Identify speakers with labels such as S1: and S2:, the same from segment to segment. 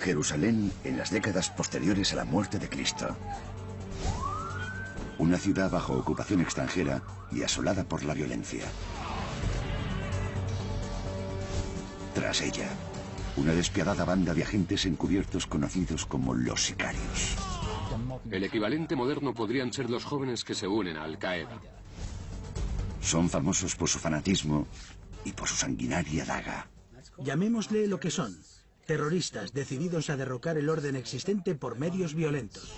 S1: Jerusalén en las décadas posteriores a la muerte de Cristo. Una ciudad bajo ocupación extranjera y asolada por la violencia. Tras ella, una despiadada banda de agentes encubiertos conocidos como los sicarios.
S2: El equivalente moderno podrían ser los jóvenes que se unen a Al-Qaeda.
S1: Son famosos por su fanatismo y por su sanguinaria daga.
S3: Llamémosle lo que son: terroristas decididos a derrocar el orden existente por medios violentos.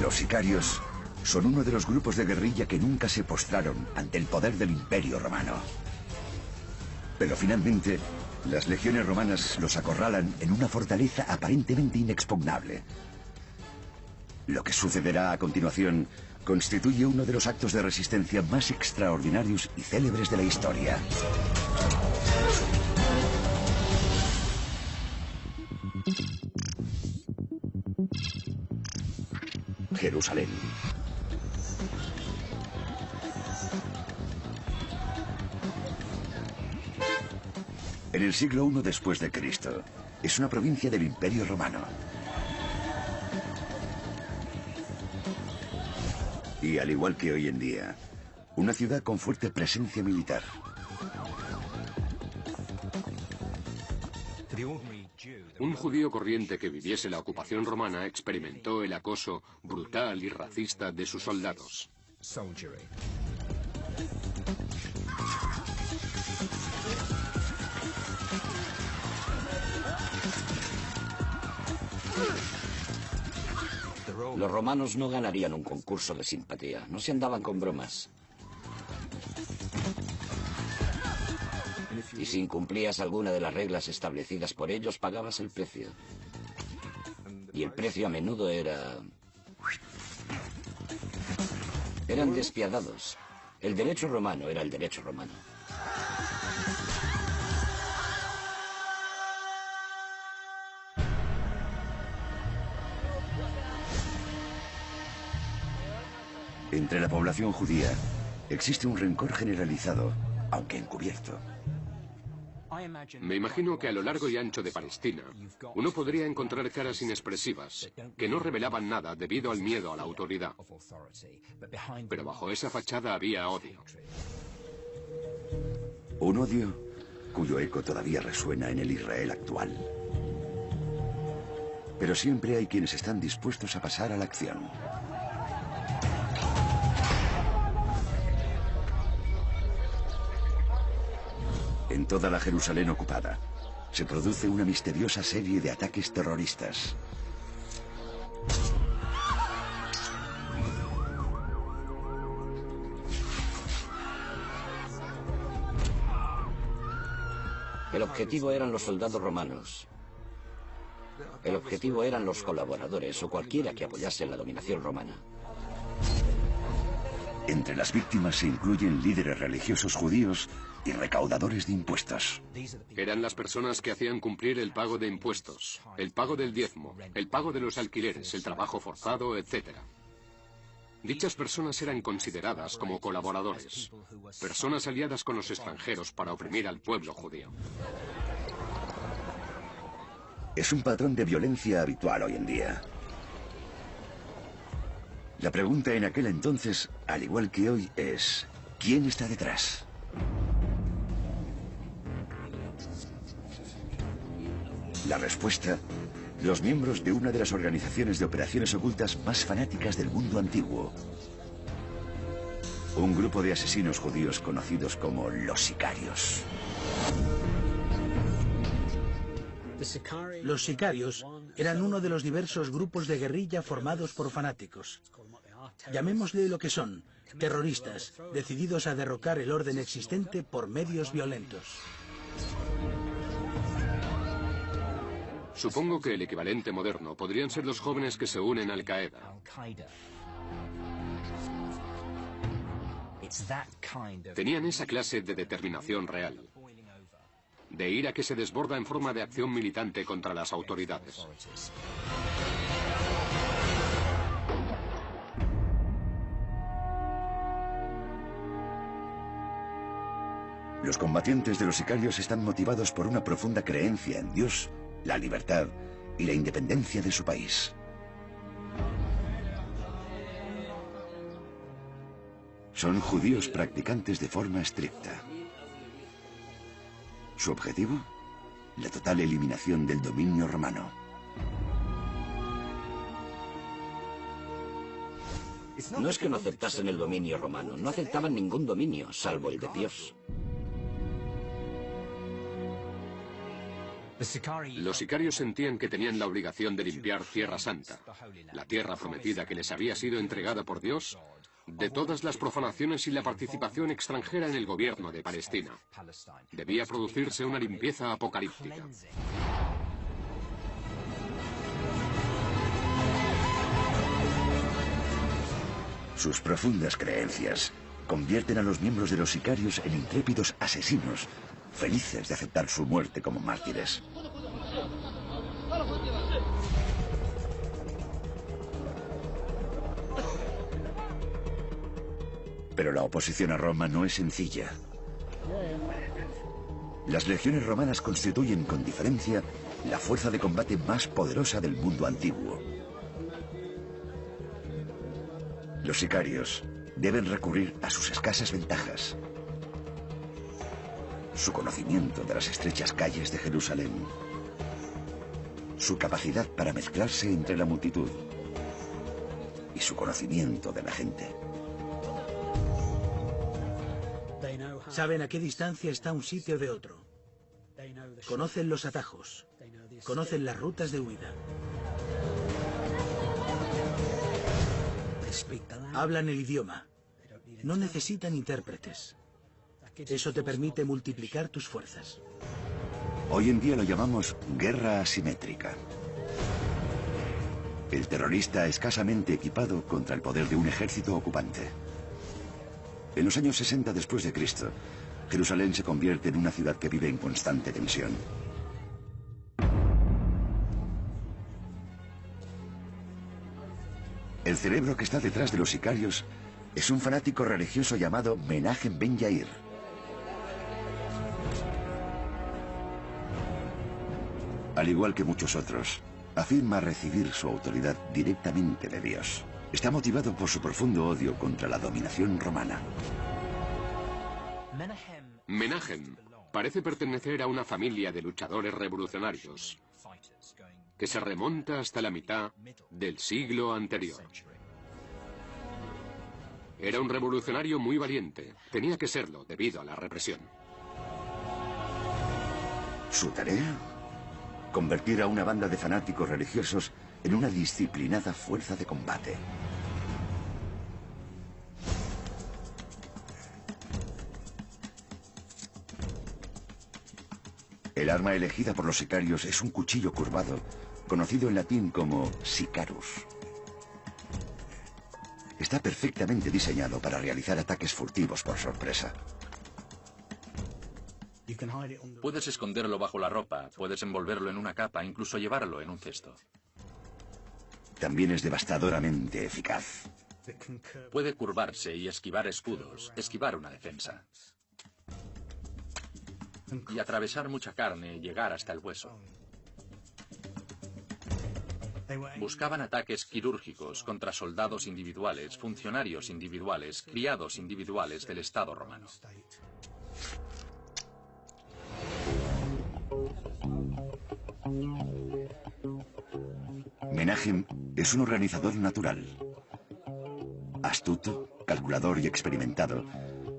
S1: Los sicarios son uno de los grupos de guerrilla que nunca se postraron ante el poder del Imperio Romano. Pero finalmente, las legiones romanas los acorralan en una fortaleza aparentemente inexpugnable. Lo que sucederá a continuación constituye uno de los actos de resistencia más extraordinarios y célebres de la historia. Jerusalén. En el siglo I después de Cristo, es una provincia del Imperio Romano. Y al igual que hoy en día, una ciudad con fuerte presencia militar.
S2: Un judío corriente que viviese la ocupación romana experimentó el acoso brutal y racista de sus soldados.
S4: Los romanos no ganarían un concurso de simpatía, no se andaban con bromas. Y si incumplías alguna de las reglas establecidas por ellos, pagabas el precio. Y el precio a menudo era... eran despiadados. El derecho romano era el derecho romano.
S1: Entre la población judía existe un rencor generalizado, aunque encubierto.
S2: Me imagino que a lo largo y ancho de Palestina, uno podría encontrar caras inexpresivas, que no revelaban nada debido al miedo a la autoridad. Pero bajo esa fachada había odio.
S1: Un odio cuyo eco todavía resuena en el Israel actual. Pero siempre hay quienes están dispuestos a pasar a la acción. En toda la Jerusalén ocupada, se produce una misteriosa serie de ataques terroristas.
S4: El objetivo eran los soldados romanos. El objetivo eran los colaboradores o cualquiera que apoyase la dominación romana.
S1: Entre las víctimas se incluyen líderes religiosos judíos y recaudadores de impuestos.
S2: Eran las personas que hacían cumplir el pago de impuestos, el pago del diezmo, el pago de los alquileres, el trabajo forzado, etc. Dichas personas eran consideradas como colaboradores, personas aliadas con los extranjeros para oprimir al pueblo judío.
S1: Es un patrón de violencia habitual hoy en día. La pregunta en aquel entonces, al igual que hoy, es: ¿quién está detrás? La respuesta: los miembros de una de las organizaciones de operaciones ocultas más fanáticas del mundo antiguo. Un grupo de asesinos judíos conocidos como los sicarios.
S3: Los sicarios eran uno de los diversos grupos de guerrilla formados por fanáticos. Llamémosle lo que son: terroristas decididos a derrocar el orden existente por medios violentos.
S2: Supongo que el equivalente moderno podrían ser los jóvenes que se unen a Al-Qaeda. Tenían esa clase de determinación real, de ira que se desborda en forma de acción militante contra las autoridades.
S1: Los combatientes de los sicarios están motivados por una profunda creencia en Dios la libertad y la independencia de su país. Son judíos practicantes de forma estricta. Su objetivo, la total eliminación del dominio romano.
S4: No es que no aceptasen el dominio romano, no aceptaban ningún dominio, salvo el de Dios.
S2: Los sicarios sentían que tenían la obligación de limpiar Tierra Santa, la tierra prometida que les había sido entregada por Dios, de todas las profanaciones y la participación extranjera en el gobierno de Palestina. Debía producirse una limpieza apocalíptica.
S1: Sus profundas creencias convierten a los miembros de los sicarios en intrépidos asesinos, felices de aceptar su muerte como mártires. Pero la oposición a Roma no es sencilla. Las legiones romanas constituyen con diferencia la fuerza de combate más poderosa del mundo antiguo. Los sicarios deben recurrir a sus escasas ventajas. Su conocimiento de las estrechas calles de Jerusalén. Su capacidad para mezclarse entre la multitud. Y su conocimiento de la gente.
S3: Saben a qué distancia está un sitio de otro. Conocen los atajos. Conocen las rutas de huida. Hablan el idioma. No necesitan intérpretes. Eso te permite multiplicar tus fuerzas.
S1: Hoy en día lo llamamos guerra asimétrica. El terrorista escasamente equipado contra el poder de un ejército ocupante. En los años 60 después de Cristo, Jerusalén se convierte en una ciudad que vive en constante tensión. El cerebro que está detrás de los sicarios es un fanático religioso llamado Menahem Ben Yair. Al igual que muchos otros, afirma recibir su autoridad directamente de Dios. Está motivado por su profundo odio contra la dominación romana.
S2: Menahem parece pertenecer a una familia de luchadores revolucionarios que se remonta hasta la mitad del siglo anterior. Era un revolucionario muy valiente. Tenía que serlo debido a la represión.
S1: ¿Su tarea? Convertir a una banda de fanáticos religiosos en una disciplinada fuerza de combate. El arma elegida por los sicarios es un cuchillo curvado, conocido en latín como sicarus. Está perfectamente diseñado para realizar ataques furtivos por sorpresa.
S5: Puedes esconderlo bajo la ropa, puedes envolverlo en una capa, incluso llevarlo en un cesto.
S1: También es devastadoramente eficaz.
S5: Puede curvarse y esquivar escudos, esquivar una defensa. Y atravesar mucha carne y llegar hasta el hueso. Buscaban ataques quirúrgicos contra soldados individuales, funcionarios individuales, criados individuales del Estado romano.
S1: Menahem es un organizador natural. Astuto, calculador y experimentado,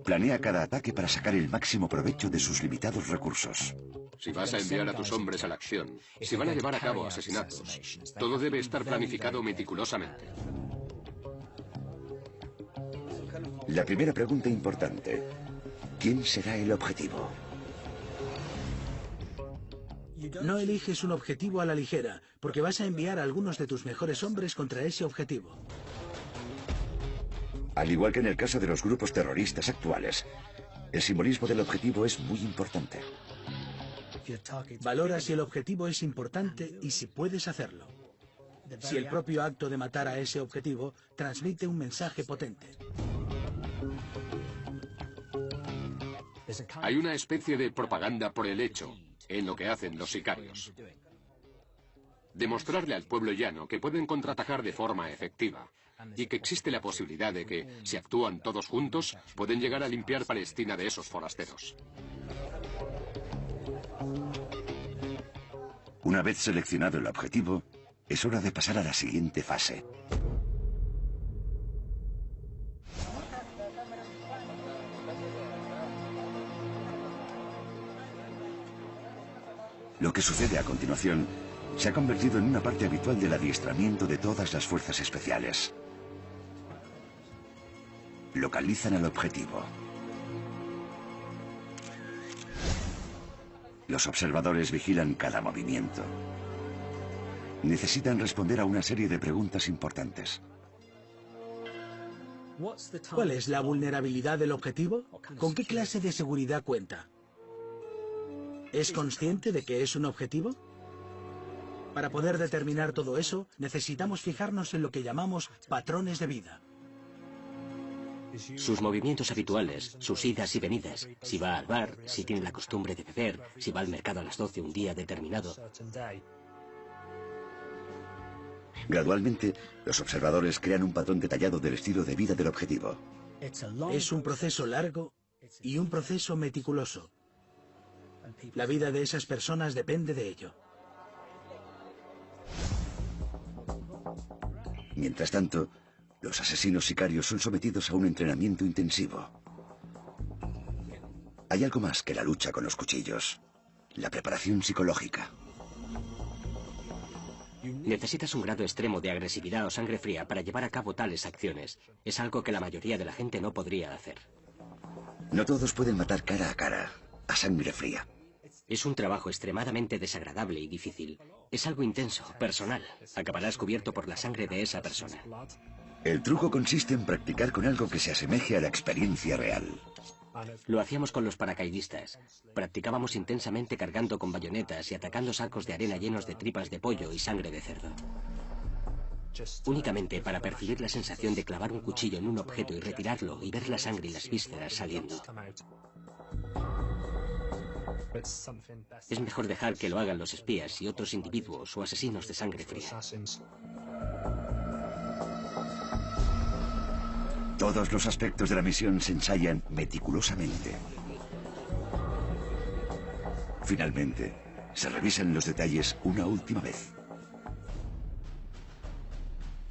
S1: planea cada ataque para sacar el máximo provecho de sus limitados recursos.
S2: Si vas a enviar a tus hombres a la acción, si van a llevar a cabo asesinatos, todo debe estar planificado meticulosamente.
S1: La primera pregunta importante: ¿quién será el objetivo?
S3: No eliges un objetivo a la ligera, porque vas a enviar a algunos de tus mejores hombres contra ese objetivo.
S1: Al igual que en el caso de los grupos terroristas actuales, el simbolismo del objetivo es muy importante.
S3: Valora si el objetivo es importante y si puedes hacerlo. Si el propio acto de matar a ese objetivo transmite un mensaje potente.
S2: Hay una especie de propaganda por el hecho en lo que hacen los sicarios. Demostrarle al pueblo llano que pueden contraatacar de forma efectiva y que existe la posibilidad de que, si actúan todos juntos, pueden llegar a limpiar Palestina de esos forasteros.
S1: Una vez seleccionado el objetivo, es hora de pasar a la siguiente fase. Lo que sucede a continuación se ha convertido en una parte habitual del adiestramiento de todas las fuerzas especiales. Localizan al objetivo. Los observadores vigilan cada movimiento. Necesitan responder a una serie de preguntas importantes.
S3: ¿Cuál es la vulnerabilidad del objetivo? ¿Con qué clase de seguridad cuenta? ¿Es consciente de que es un objetivo? Para poder determinar todo eso, necesitamos fijarnos en lo que llamamos patrones de vida.
S6: Sus movimientos habituales, sus idas y venidas, si va al bar, si tiene la costumbre de beber, si va al mercado a las 12 un día determinado.
S1: Gradualmente, los observadores crean un patrón detallado del estilo de vida del objetivo.
S3: Es un proceso largo y un proceso meticuloso. La vida de esas personas depende de ello.
S1: Mientras tanto, los asesinos sicarios son sometidos a un entrenamiento intensivo. Hay algo más que la lucha con los cuchillos: la preparación psicológica.
S6: Necesitas un grado extremo de agresividad o sangre fría para llevar a cabo tales acciones. Es algo que la mayoría de la gente no podría hacer.
S1: No todos pueden matar cara, a sangre fría.
S6: Es un trabajo extremadamente desagradable y difícil. Es algo intenso, personal. Acabarás cubierto por la sangre de esa persona.
S1: El truco consiste en practicar con algo que se asemeje a la experiencia real.
S6: Lo hacíamos con los paracaidistas. Practicábamos intensamente cargando con bayonetas y atacando sacos de arena llenos de tripas de pollo y sangre de cerdo. Únicamente para percibir la sensación de clavar un cuchillo en un objeto y retirarlo y ver la sangre y las vísceras saliendo. Es mejor dejar que lo hagan los espías y otros individuos o asesinos de sangre fría.
S1: Todos los aspectos de la misión se ensayan meticulosamente. Finalmente, se revisan los detalles una última vez.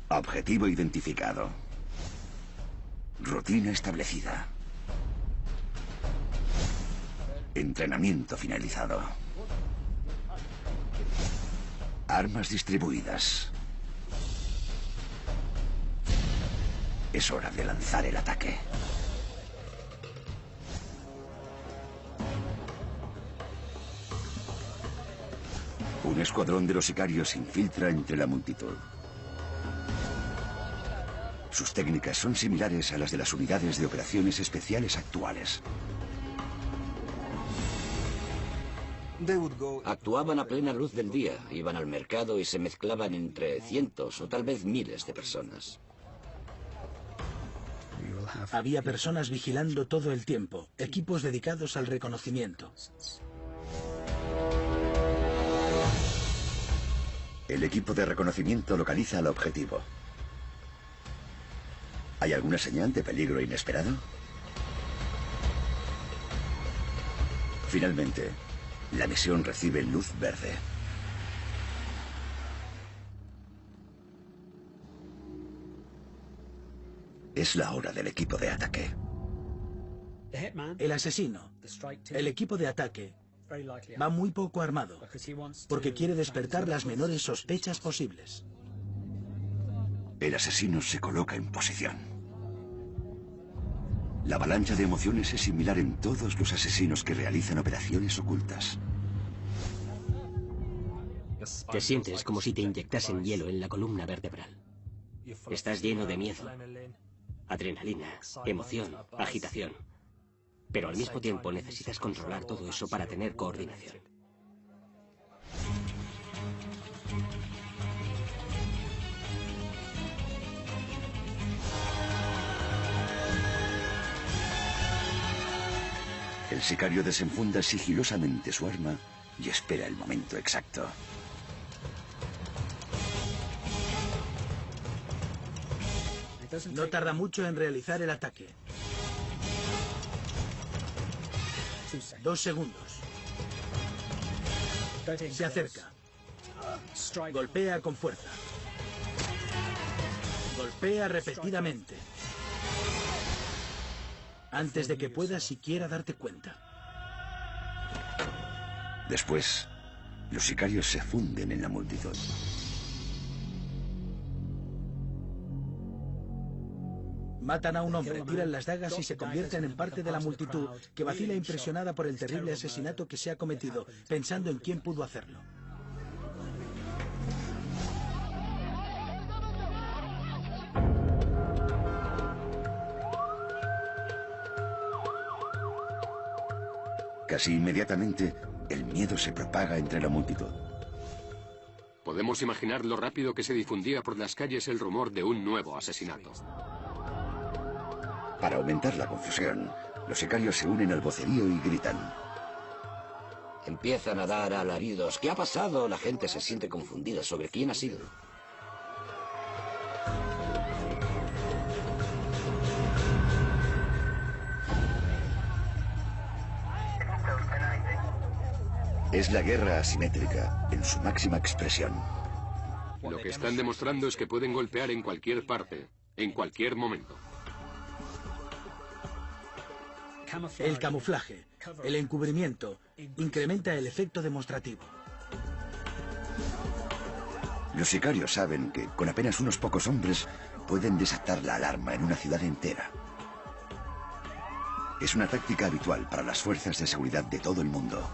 S1: Objetivo identificado. Rutina establecida. Entrenamiento finalizado. Armas distribuidas. Es hora de lanzar el ataque. Un escuadrón de los sicarios se infiltra entre la multitud. Sus técnicas son similares a las de las unidades de operaciones especiales actuales.
S4: Actuaban a plena luz del día, iban al mercado y se mezclaban entre cientos o tal vez miles de personas.
S3: Había personas vigilando todo el tiempo, equipos dedicados al reconocimiento.
S1: El equipo de reconocimiento localiza al objetivo. ¿Hay alguna señal de peligro inesperado? Finalmente, la misión recibe luz verde. Es la hora del equipo de ataque.
S3: El asesino, el equipo de ataque, va muy poco armado, porque quiere despertar las menores sospechas posibles.
S1: El asesino se coloca en posición. La avalancha de emociones es similar en todos los asesinos que realizan operaciones ocultas.
S6: Te sientes como si te inyectasen hielo en la columna vertebral. Estás lleno de miedo, adrenalina, emoción, agitación. Pero al mismo tiempo necesitas controlar todo eso para tener coordinación.
S1: El sicario desenfunda sigilosamente su arma y espera el momento exacto.
S3: No tarda mucho en realizar el ataque. 2 segundos. Se acerca. Golpea con fuerza. Golpea repetidamente. Antes de que puedas siquiera darte cuenta.
S1: Después, los sicarios se funden en la multitud.
S3: Matan a un hombre, tiran las dagas y se convierten en parte de la multitud, que vacila impresionada por el terrible asesinato que se ha cometido, pensando en quién pudo hacerlo.
S1: Casi inmediatamente, el miedo se propaga entre la multitud.
S2: Podemos imaginar lo rápido que se difundía por las calles el rumor de un nuevo asesinato.
S1: Para aumentar la confusión, los sicarios se unen al vocerío y gritan.
S4: Empiezan a dar alaridos. ¿Qué ha pasado? La gente se siente confundida sobre quién ha sido.
S1: Es la guerra asimétrica en su máxima expresión.
S2: Lo que están demostrando es que pueden golpear en cualquier parte, en cualquier momento.
S3: El camuflaje, el encubrimiento, incrementa el efecto demostrativo.
S1: Los sicarios saben que con apenas unos pocos hombres pueden desatar la alarma en una ciudad entera. Es una táctica habitual para las fuerzas de seguridad de todo el mundo.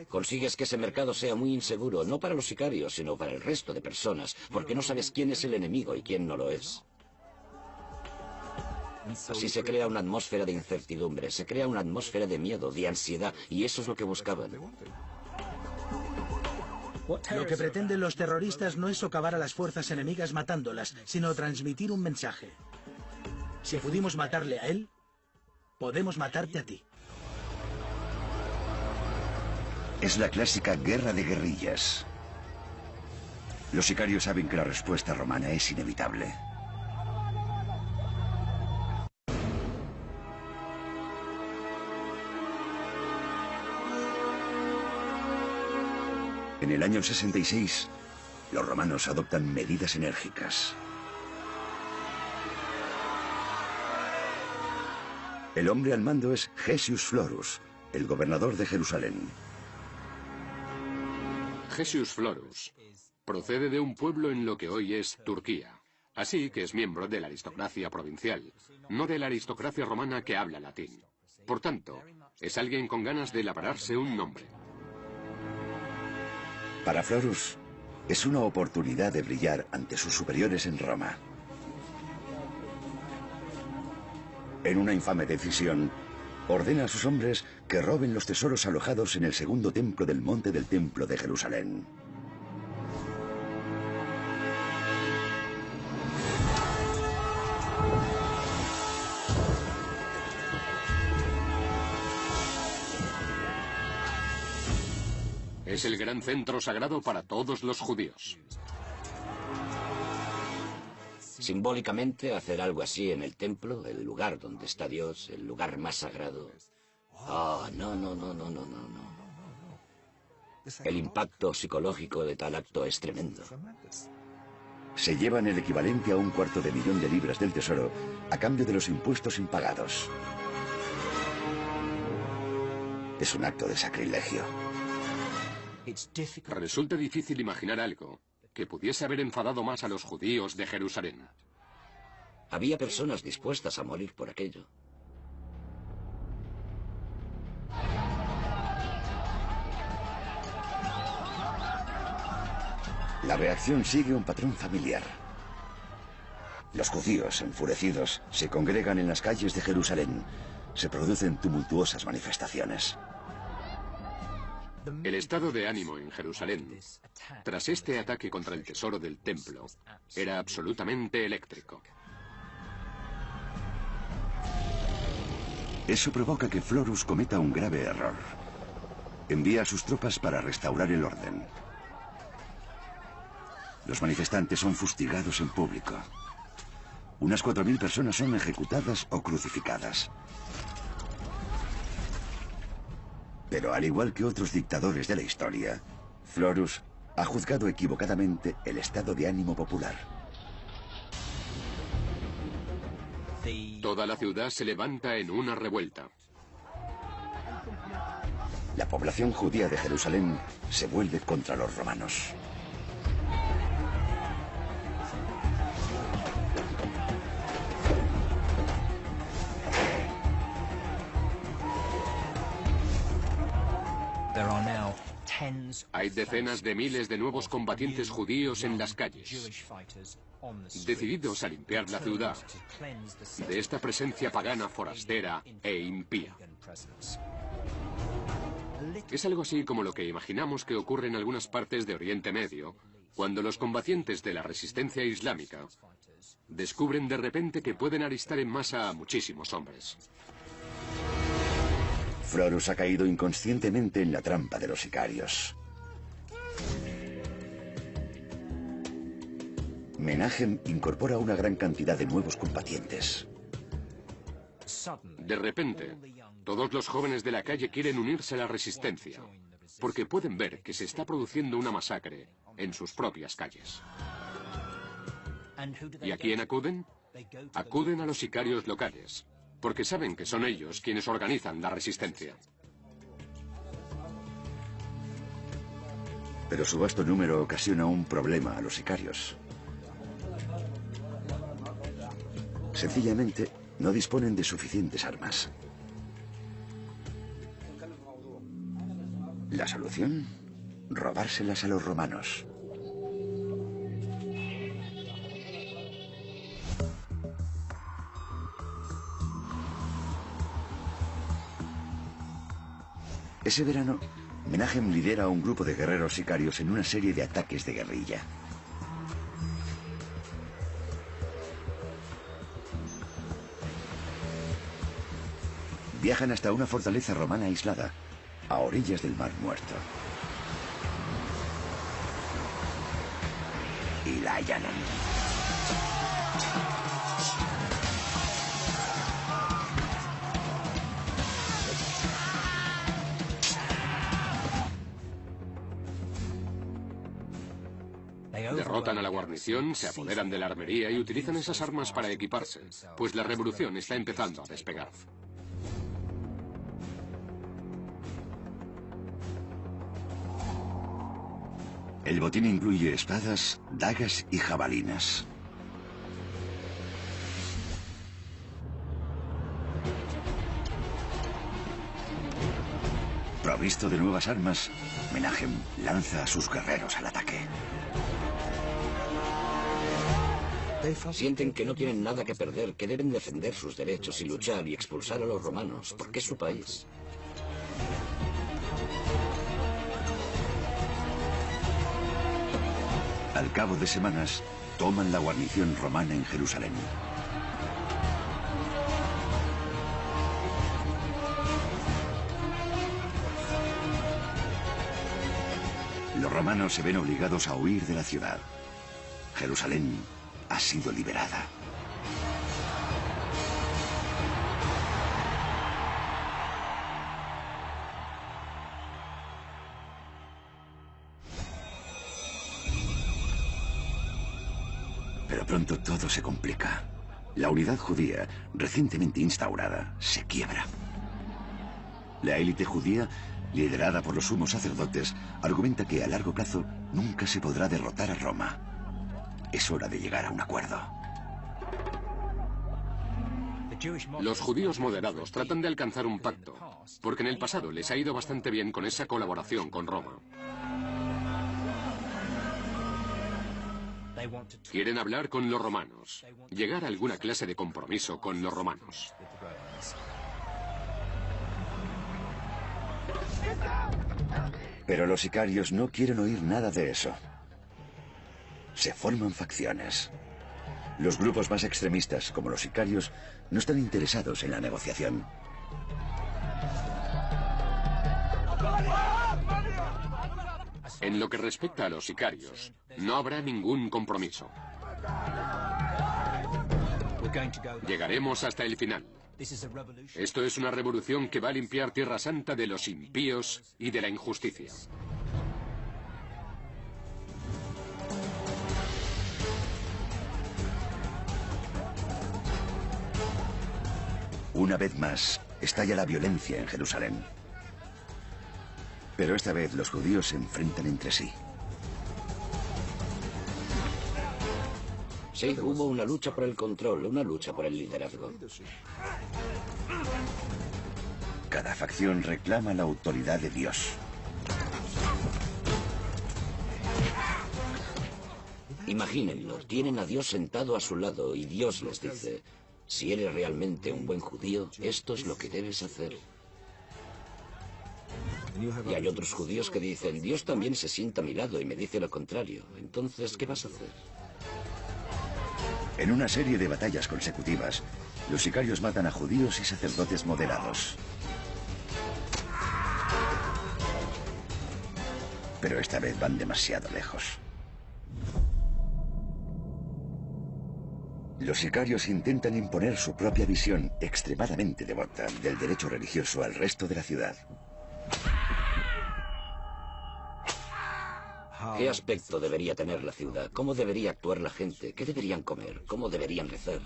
S4: Consigues que ese mercado sea muy inseguro, no para los sicarios, sino para el resto de personas, porque no sabes quién es el enemigo y quién no lo es. Así se crea una atmósfera de incertidumbre, se crea una atmósfera de miedo, de ansiedad, y eso es lo que buscaban.
S3: Lo que pretenden los terroristas no es socavar a las fuerzas enemigas matándolas, sino transmitir un mensaje. Si pudimos matarle a él, podemos matarte a ti.
S1: Es la clásica guerra de guerrillas. Los sicarios saben que la respuesta romana es inevitable. En el año 66, los romanos adoptan medidas enérgicas. El hombre al mando es Gessius Florus, el gobernador de Jerusalén.
S2: Gessius Florus procede de un pueblo en lo que hoy es Turquía, así que es miembro de la aristocracia provincial, no de la aristocracia romana que habla latín. Por tanto, es alguien con ganas de labrarse un nombre.
S1: Para Florus, es una oportunidad de brillar ante sus superiores en Roma. En una infame decisión, ordena a sus hombres que roben los tesoros alojados en el segundo templo del monte del Templo de Jerusalén.
S2: Es el gran centro sagrado para todos los judíos.
S4: Simbólicamente, hacer algo así en el templo, el lugar donde está Dios, el lugar más sagrado. Oh, no. El impacto psicológico de tal acto es tremendo.
S1: Se llevan el equivalente a 250.000 libras del tesoro a cambio de los impuestos impagados. Es un acto de sacrilegio.
S2: Resulta difícil imaginar algo que pudiese haber enfadado más a los judíos de Jerusalén.
S4: Había personas dispuestas a morir por aquello.
S1: La reacción sigue un patrón familiar. Los judíos, enfurecidos, se congregan en las calles de Jerusalén. Se producen tumultuosas manifestaciones.
S2: El estado de ánimo en Jerusalén, tras este ataque contra el tesoro del templo, era absolutamente eléctrico.
S1: Eso provoca que Florus cometa un grave error. Envía a sus tropas para restaurar el orden. Los manifestantes son fustigados en público. unas 4.000 personas son ejecutadas o crucificadas. Pero al igual que otros dictadores de la historia, Florus ha juzgado equivocadamente el estado de ánimo popular.
S2: Toda la ciudad se levanta en una revuelta.
S1: La población judía de Jerusalén se vuelve contra los romanos.
S2: Hay decenas de miles de nuevos combatientes judíos en las calles, decididos a limpiar la ciudad de esta presencia pagana, forastera e impía. Es algo así como lo que imaginamos que ocurre en algunas partes de Oriente Medio, cuando los combatientes de la resistencia islámica descubren de repente que pueden alistar en masa a muchísimos hombres.
S1: Florus ha caído inconscientemente en la trampa de los sicarios. Menahem incorpora una gran cantidad de nuevos combatientes.
S2: De repente, todos los jóvenes de la calle quieren unirse a la resistencia, porque pueden ver que se está produciendo una masacre en sus propias calles. ¿Y a quién acuden? Acuden a los sicarios locales, porque saben que son ellos quienes organizan la resistencia.
S1: Pero su vasto número ocasiona un problema a los sicarios. Sencillamente, no disponen de suficientes armas. La solución: robárselas a los romanos. Ese verano, Menahem lidera a un grupo de guerreros sicarios en una serie de ataques de guerrilla. Viajan hasta una fortaleza romana aislada, a orillas del Mar Muerto. Y la allanan.
S2: Derrotan a la guarnición, se apoderan de la armería y utilizan esas armas para equiparse, pues la revolución está empezando a despegar.
S1: El botín incluye espadas, dagas y jabalinas. Provisto de nuevas armas, Menahem lanza a sus guerreros al ataque.
S4: Sienten que no tienen nada que perder, que deben defender sus derechos y luchar y expulsar a los romanos, porque es su país.
S1: Al cabo de semanas, toman la guarnición romana en Jerusalén. Los romanos se ven obligados a huir de la ciudad. Jerusalén ha sido liberada. Pero pronto todo se complica. La unidad judía, recientemente instaurada, se quiebra. La élite judía, liderada por los sumos sacerdotes, argumenta que a largo plazo nunca se podrá derrotar a Roma. Es hora de llegar a un acuerdo.
S2: Los judíos moderados tratan de alcanzar un pacto, porque en el pasado les ha ido bastante bien con esa colaboración con Roma. Quieren hablar con los romanos, llegar a alguna clase de compromiso con los romanos.
S1: Pero los sicarios no quieren oír nada de eso. Se forman facciones. Los grupos más extremistas, como los sicarios, no están interesados en la negociación.
S2: En lo que respecta a los sicarios, no habrá ningún compromiso. Llegaremos hasta el final. Esto es una revolución que va a limpiar Tierra Santa de los impíos y de la injusticia.
S1: Una vez más, estalla la violencia en Jerusalén. Pero esta vez los judíos se enfrentan entre sí.
S4: Sí, hubo una lucha por el control, una lucha por el liderazgo.
S1: Cada facción reclama la autoridad de Dios.
S4: Imagínenlo, tienen a Dios sentado a su lado y Dios les dice: si eres realmente un buen judío, esto es lo que debes hacer. Y hay otros judíos que dicen: Dios también se sienta a mi lado y me dice lo contrario. Entonces, ¿qué vas a hacer?
S1: En una serie de batallas consecutivas, los sicarios matan a judíos y sacerdotes moderados. Pero esta vez van demasiado lejos. Los sicarios intentan imponer su propia visión extremadamente devota del derecho religioso al resto de la ciudad.
S4: ¿Qué aspecto debería tener la ciudad? ¿Cómo debería actuar la gente? ¿Qué deberían comer? ¿Cómo deberían rezar?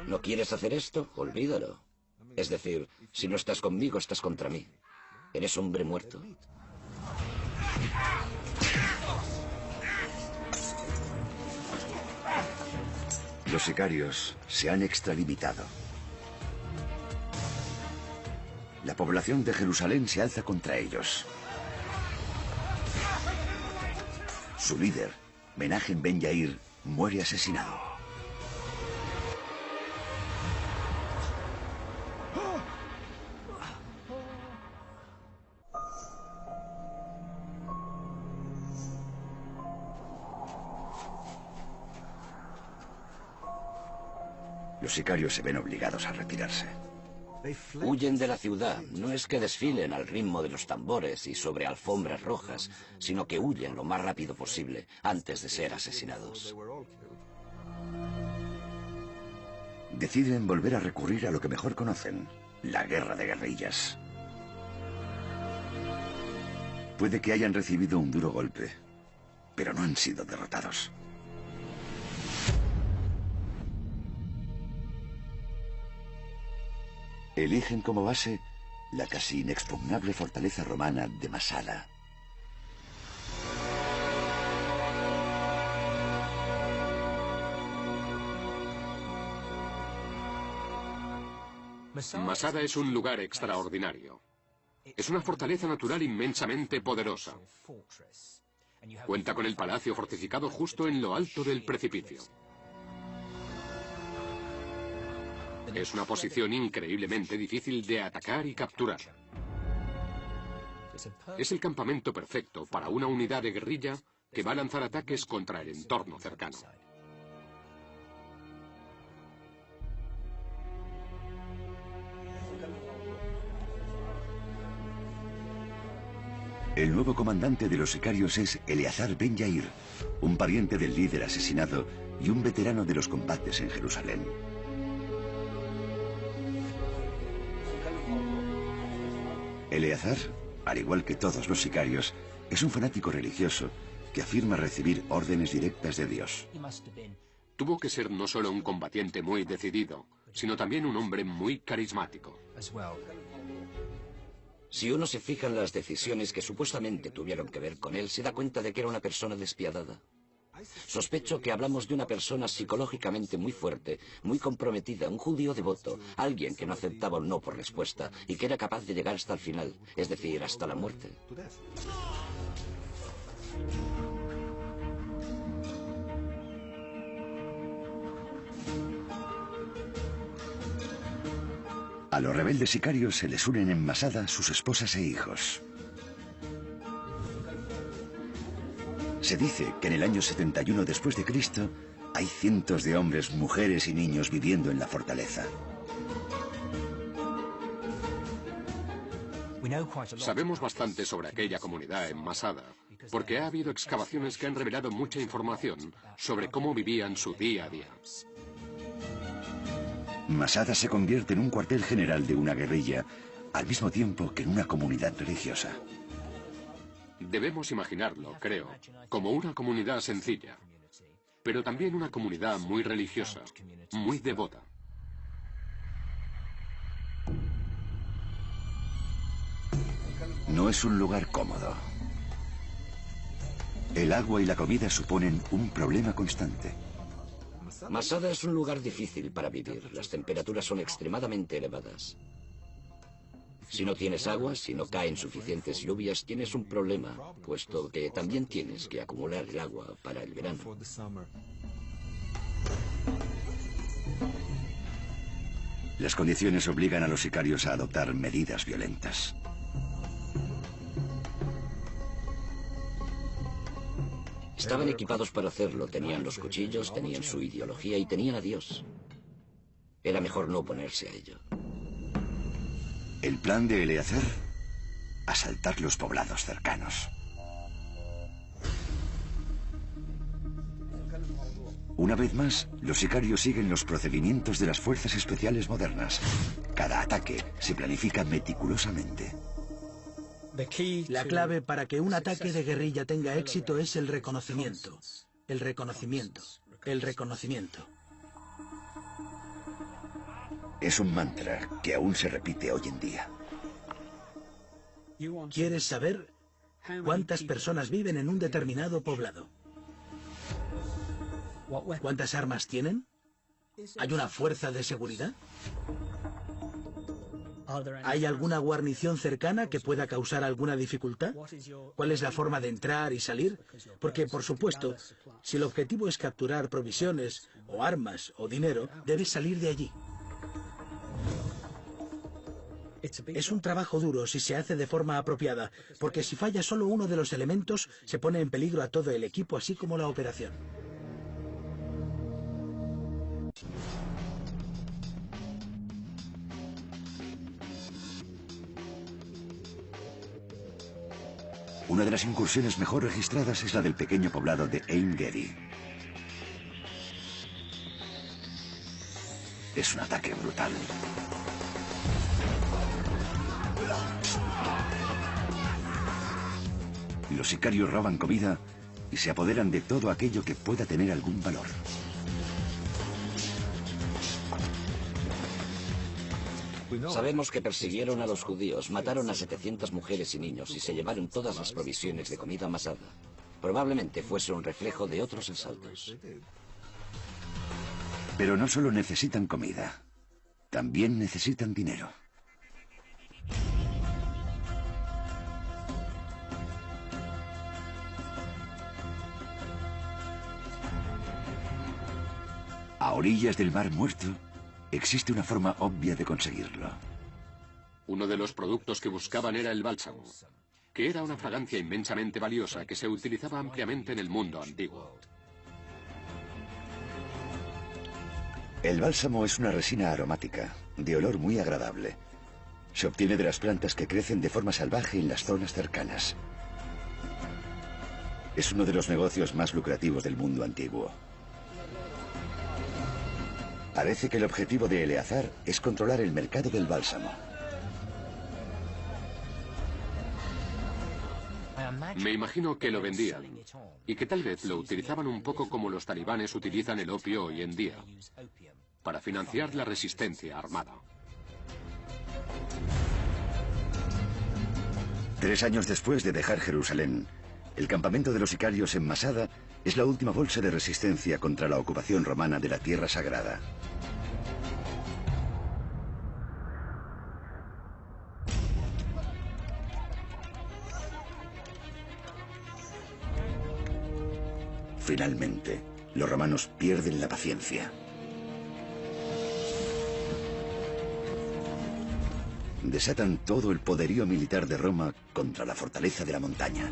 S4: ¿No quieres hacer esto? Olvídalo. Es decir, si no estás conmigo, estás contra mí. ¿Eres hombre muerto?
S1: Los sicarios se han extralimitado. La población de Jerusalén se alza contra ellos. Su líder, Menahem Ben Yair, muere asesinado. Los sicarios se ven obligados a retirarse.
S4: Huyen de la ciudad. No es que desfilen al ritmo de los tambores y sobre alfombras rojas, sino que huyen lo más rápido posible antes de ser asesinados.
S1: Deciden volver a recurrir a lo que mejor conocen, la guerra de guerrillas. Puede que hayan recibido un duro golpe, pero no han sido derrotados. Eligen como base la casi inexpugnable fortaleza romana de Masada.
S2: Masada es un lugar extraordinario. Es una fortaleza natural inmensamente poderosa. Cuenta con el palacio fortificado justo en lo alto del precipicio. Es una posición increíblemente difícil de atacar y capturar. Es el campamento perfecto para una unidad de guerrilla que va a lanzar ataques contra el entorno cercano.
S1: El nuevo comandante de los sicarios es Eleazar Ben Yair, un pariente del líder asesinado y un veterano de los combates en Jerusalén. Eleazar, al igual que todos los sicarios, es un fanático religioso que afirma recibir órdenes directas de Dios.
S2: Tuvo que ser no solo un combatiente muy decidido, sino también un hombre muy carismático.
S4: Si uno se fija en las decisiones que supuestamente tuvieron que ver con él, se da cuenta de que era una persona despiadada. Sospecho que hablamos de una persona psicológicamente muy fuerte, muy comprometida, un judío devoto, alguien que no aceptaba un no por respuesta y que era capaz de llegar hasta el final, es decir, hasta la muerte.
S1: A los rebeldes sicarios se les unen en Masada sus esposas e hijos. Se dice que en el año 71 después de Cristo hay cientos de hombres, mujeres y niños viviendo en la fortaleza.
S2: Sabemos bastante sobre aquella comunidad en Masada, porque ha habido excavaciones que han revelado mucha información sobre cómo vivían su día a día.
S1: Masada se convierte en un cuartel general de una guerrilla, al mismo tiempo que en una comunidad religiosa.
S2: Debemos imaginarlo, creo, como una comunidad sencilla, pero también una comunidad muy religiosa, muy devota.
S1: No es un lugar cómodo. El agua y la comida suponen un problema constante.
S4: Masada es un lugar difícil para vivir. Las temperaturas son extremadamente elevadas. Si no tienes agua, si no caen suficientes lluvias, tienes un problema, puesto que también tienes que acumular el agua para el verano.
S1: Las condiciones obligan a los sicarios a adoptar medidas violentas.
S4: Estaban equipados para hacerlo, tenían los cuchillos, tenían su ideología y tenían a Dios. Era mejor no oponerse a ello.
S1: El plan de Eleazar: asaltar los poblados cercanos. Una vez más, los sicarios siguen los procedimientos de las fuerzas especiales modernas. Cada ataque se planifica meticulosamente.
S3: La clave para que un ataque de guerrilla tenga éxito es el reconocimiento. El reconocimiento. El reconocimiento.
S1: Es un mantra que aún se repite hoy en día.
S3: ¿Quieres saber cuántas personas viven en un determinado poblado? ¿Cuántas armas tienen? ¿Hay una fuerza de seguridad? ¿Hay alguna guarnición cercana que pueda causar alguna dificultad? ¿Cuál es la forma de entrar y salir? Porque, por supuesto, si el objetivo es capturar provisiones o armas o dinero, debes salir de allí. Es un trabajo duro si se hace de forma apropiada, porque si falla solo uno de los elementos, se pone en peligro a todo el equipo, así como la operación.
S1: Una de las incursiones mejor registradas es la del pequeño poblado de Ein Gedi. Es un ataque brutal. Los sicarios roban comida y se apoderan de todo aquello que pueda tener algún valor.
S4: Sabemos que persiguieron a los judíos, mataron a 700 mujeres y niños y se llevaron todas las provisiones de comida Masada. Probablemente fuese un reflejo de otros asaltos.
S1: Pero no solo necesitan comida, también necesitan dinero. A orillas del Mar Muerto, existe una forma obvia de conseguirlo.
S2: Uno de los productos que buscaban era el bálsamo, que era una fragancia inmensamente valiosa que se utilizaba ampliamente en el mundo antiguo.
S1: El bálsamo es una resina aromática, de olor muy agradable. Se obtiene de las plantas que crecen de forma salvaje en las zonas cercanas. Es uno de los negocios más lucrativos del mundo antiguo. Parece que el objetivo de Eleazar es controlar el mercado del bálsamo.
S2: Me imagino que lo vendían y que tal vez lo utilizaban un poco como los talibanes utilizan el opio hoy en día, para financiar la resistencia armada.
S1: 3 años después de dejar Jerusalén, el campamento de los sicarios en Masada es la última bolsa de resistencia contra la ocupación romana de la Tierra Sagrada. Finalmente, los romanos pierden la paciencia. Desatan todo el poderío militar de Roma contra la fortaleza de la montaña.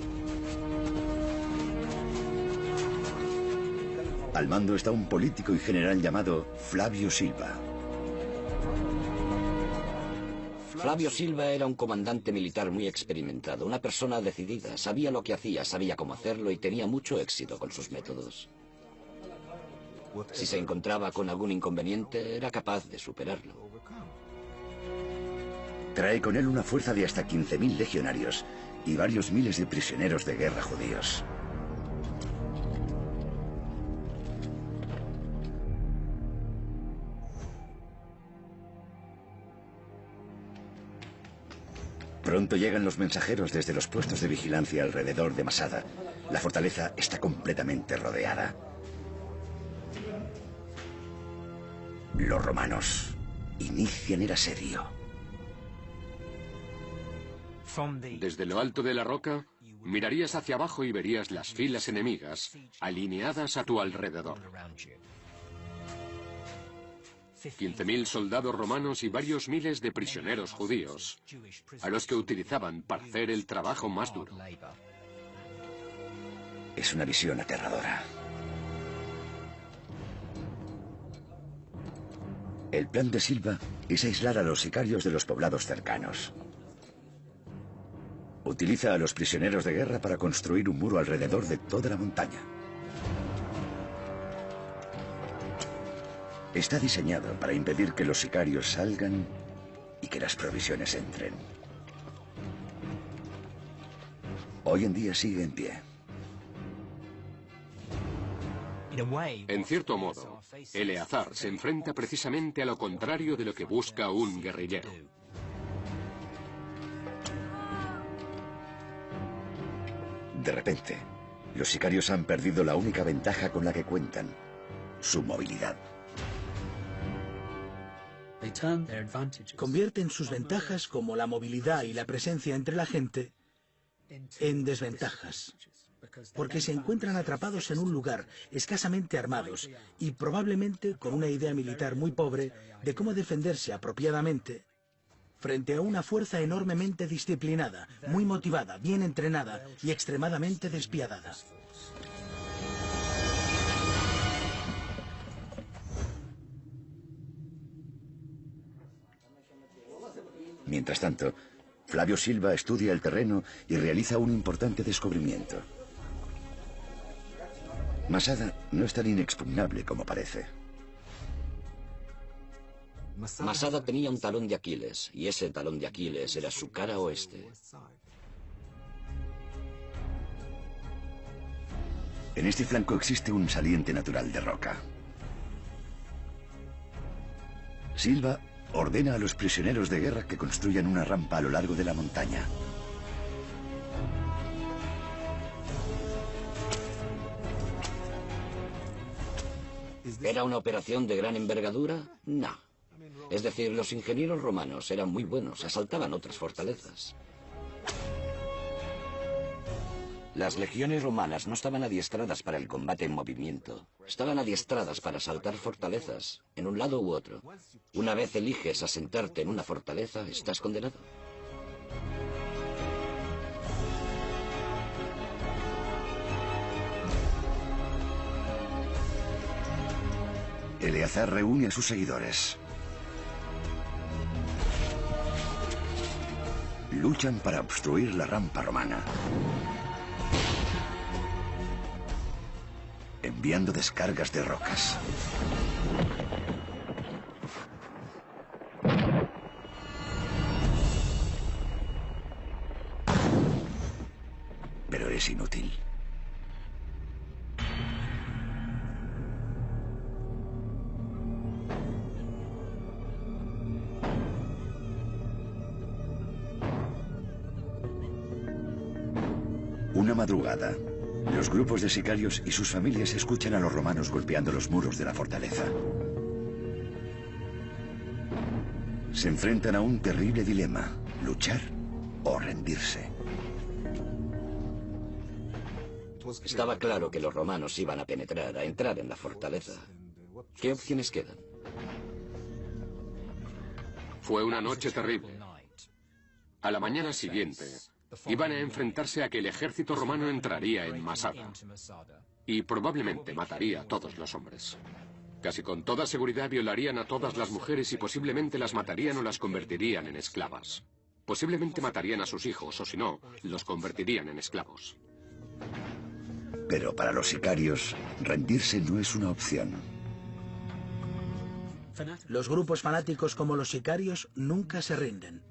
S1: Al mando está un político y general llamado Flavio Silva.
S4: Flavio Silva era un comandante militar muy experimentado, una persona decidida, sabía lo que hacía, sabía cómo hacerlo y tenía mucho éxito con sus métodos. Si se encontraba con algún inconveniente, era capaz de superarlo.
S1: Trae con él una fuerza de hasta 15.000 legionarios y varios miles de prisioneros de guerra judíos. Pronto llegan los mensajeros desde los puestos de vigilancia alrededor de Masada. La fortaleza está completamente rodeada. Los romanos inician el asedio.
S2: Desde lo alto de la roca, mirarías hacia abajo y verías las filas enemigas alineadas a tu alrededor. 15.000 soldados romanos y varios miles de prisioneros judíos, a los que utilizaban para hacer el trabajo más duro.
S1: Es una visión aterradora. El plan de Silva es aislar a los sicarios de los poblados cercanos. Utiliza a los prisioneros de guerra para construir un muro alrededor de toda la montaña. Está diseñado para impedir que los sicarios salgan y que las provisiones entren. Hoy en día sigue en pie.
S2: En cierto modo, Eleazar se enfrenta precisamente a lo contrario de lo que busca un guerrillero.
S1: De repente, los sicarios han perdido la única ventaja con la que cuentan: su movilidad.
S3: Convierten sus ventajas, como la movilidad y la presencia entre la gente, en desventajas, porque se encuentran atrapados en un lugar, escasamente armados y probablemente con una idea militar muy pobre de cómo defenderse apropiadamente frente a una fuerza enormemente disciplinada, muy motivada, bien entrenada y extremadamente despiadada.
S1: Mientras tanto, Flavio Silva estudia el terreno y realiza un importante descubrimiento. Masada no es tan inexpugnable como parece.
S4: Masada tenía un talón de Aquiles, y ese talón de Aquiles era su cara oeste.
S1: En este flanco existe un saliente natural de roca. Silva ordena a los prisioneros de guerra que construyan una rampa a lo largo de la montaña.
S4: ¿Era una operación de gran envergadura? No. Es decir, los ingenieros romanos eran muy buenos, asaltaban otras fortalezas. Las legiones romanas no estaban adiestradas para el combate en movimiento. Estaban adiestradas para asaltar fortalezas, en un lado u otro. Una vez eliges asentarte en una fortaleza, estás condenado.
S1: Eleazar reúne a sus seguidores. Luchan para obstruir la rampa romana, enviando descargas de rocas. Pero es inútil. Una madrugada, los grupos de sicarios y sus familias escuchan a los romanos golpeando los muros de la fortaleza. Se enfrentan a un terrible dilema: luchar o rendirse.
S4: Estaba claro que los romanos iban a penetrar, a entrar en la fortaleza. ¿Qué opciones quedan?
S2: Fue una noche terrible. A la mañana siguiente, iban a enfrentarse a que el ejército romano entraría en Masada y probablemente mataría a todos los hombres. Casi con toda seguridad violarían a todas las mujeres y posiblemente las matarían o las convertirían en esclavas. Posiblemente matarían a sus hijos o, si no, los convertirían en esclavos.
S1: Pero para los sicarios, rendirse no es una opción.
S3: Los grupos fanáticos como los sicarios nunca se rinden.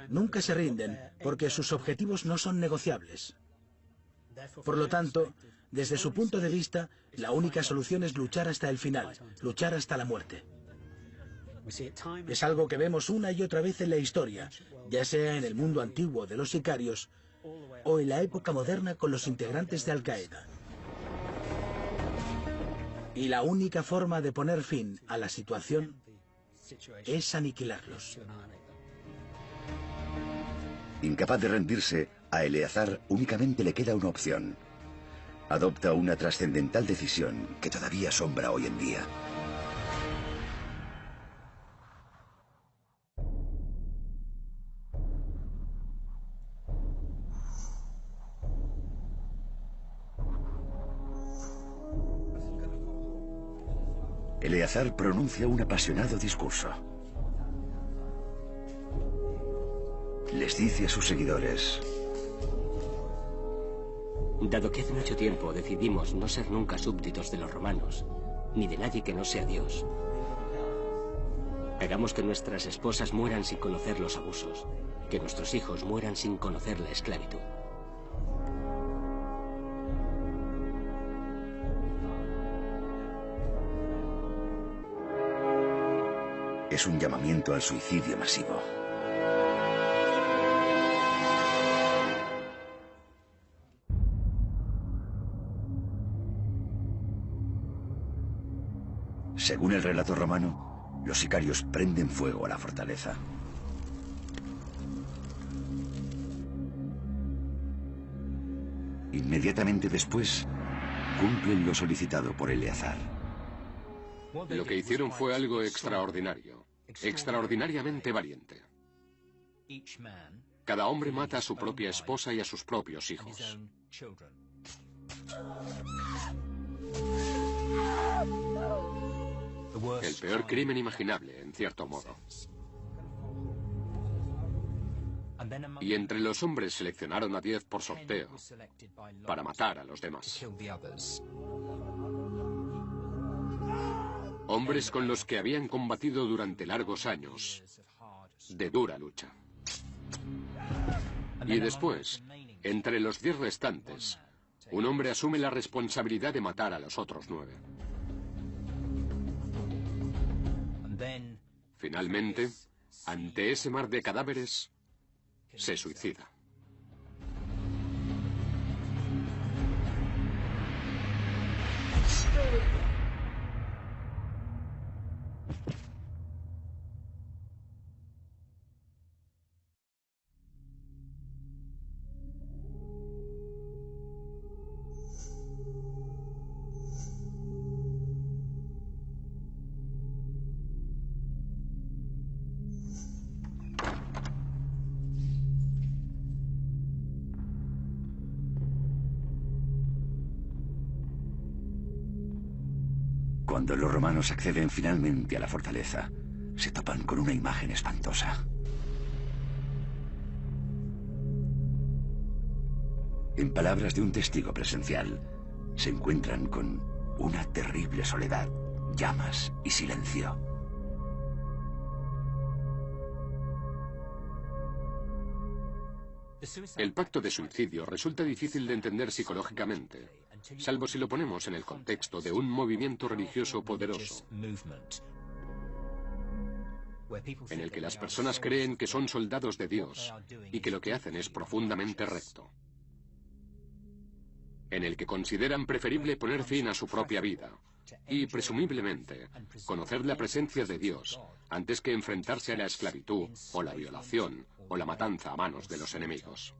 S3: Nunca se rinden porque sus objetivos no son negociables. Por lo tanto, desde su punto de vista, la única solución es luchar hasta el final, luchar hasta la muerte. Es algo que vemos una y otra vez en la historia, ya sea en el mundo antiguo de los sicarios o en la época moderna con los integrantes de Al-Qaeda. Y la única forma de poner fin a la situación es aniquilarlos.
S1: Incapaz de rendirse, a Eleazar únicamente le queda una opción. Adopta una trascendental decisión que todavía asombra hoy en día. Eleazar pronuncia un apasionado discurso. Les dice a sus seguidores:
S6: dado que hace mucho tiempo decidimos no ser nunca súbditos de los romanos, ni de nadie que no sea Dios, hagamos que nuestras esposas mueran sin conocer los abusos, que nuestros hijos mueran sin conocer la esclavitud.
S1: Es un llamamiento al suicidio masivo. Según el relato romano, los sicarios prenden fuego a la fortaleza. Inmediatamente después, cumplen lo solicitado por Eleazar.
S2: Lo que hicieron fue algo extraordinario, extraordinariamente valiente. Cada hombre mata a su propia esposa y a sus propios hijos. El peor crimen imaginable, en cierto modo. Y entre los hombres seleccionaron a 10 por sorteo para matar a los demás. Hombres con los que habían combatido durante largos años, de dura lucha. Y después, entre los 10 restantes, un hombre asume la responsabilidad de matar a los otros 9. Finalmente, ante ese mar de cadáveres, se suicida.
S1: Cuando los romanos acceden finalmente a la fortaleza, se topan con una imagen espantosa. En palabras de un testigo presencial, se encuentran con una terrible soledad, llamas y silencio.
S2: El pacto de suicidio resulta difícil de entender psicológicamente, salvo si lo ponemos en el contexto de un movimiento religioso poderoso, en el que las personas creen que son soldados de Dios y que lo que hacen es profundamente recto, en el que consideran preferible poner fin a su propia vida y, presumiblemente, conocer la presencia de Dios antes que enfrentarse a la esclavitud o la violación o la matanza a manos de los enemigos.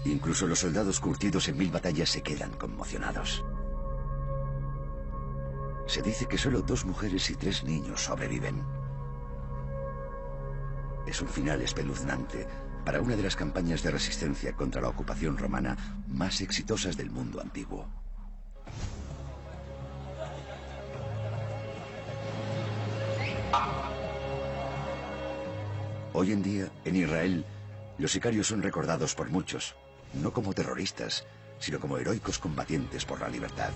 S1: Incluso los soldados curtidos en 1000 batallas se quedan conmocionados. Se dice que solo 2 mujeres y 3 niños sobreviven. Es un final espeluznante para una de las campañas de resistencia contra la ocupación romana más exitosas del mundo antiguo. Hoy en día, en Israel, los sicarios son recordados por muchos, no como terroristas, sino como heroicos combatientes por la libertad.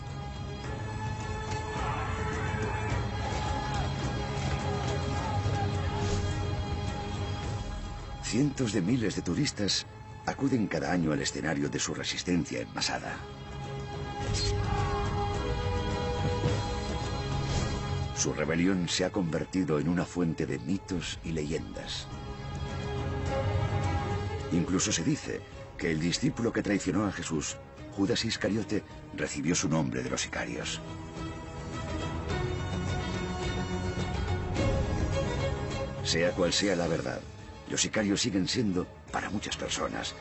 S1: Cientos de miles de turistas acuden cada año al escenario de su resistencia en Masada. Su rebelión se ha convertido en una fuente de mitos y leyendas. Incluso se dice que el discípulo que traicionó a Jesús, Judas Iscariote, recibió su nombre de los sicarios. Sea cual sea la verdad, los sicarios siguen siendo, para muchas personas,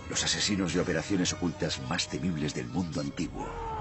S1: los asesinos de operaciones ocultas más temibles del mundo antiguo.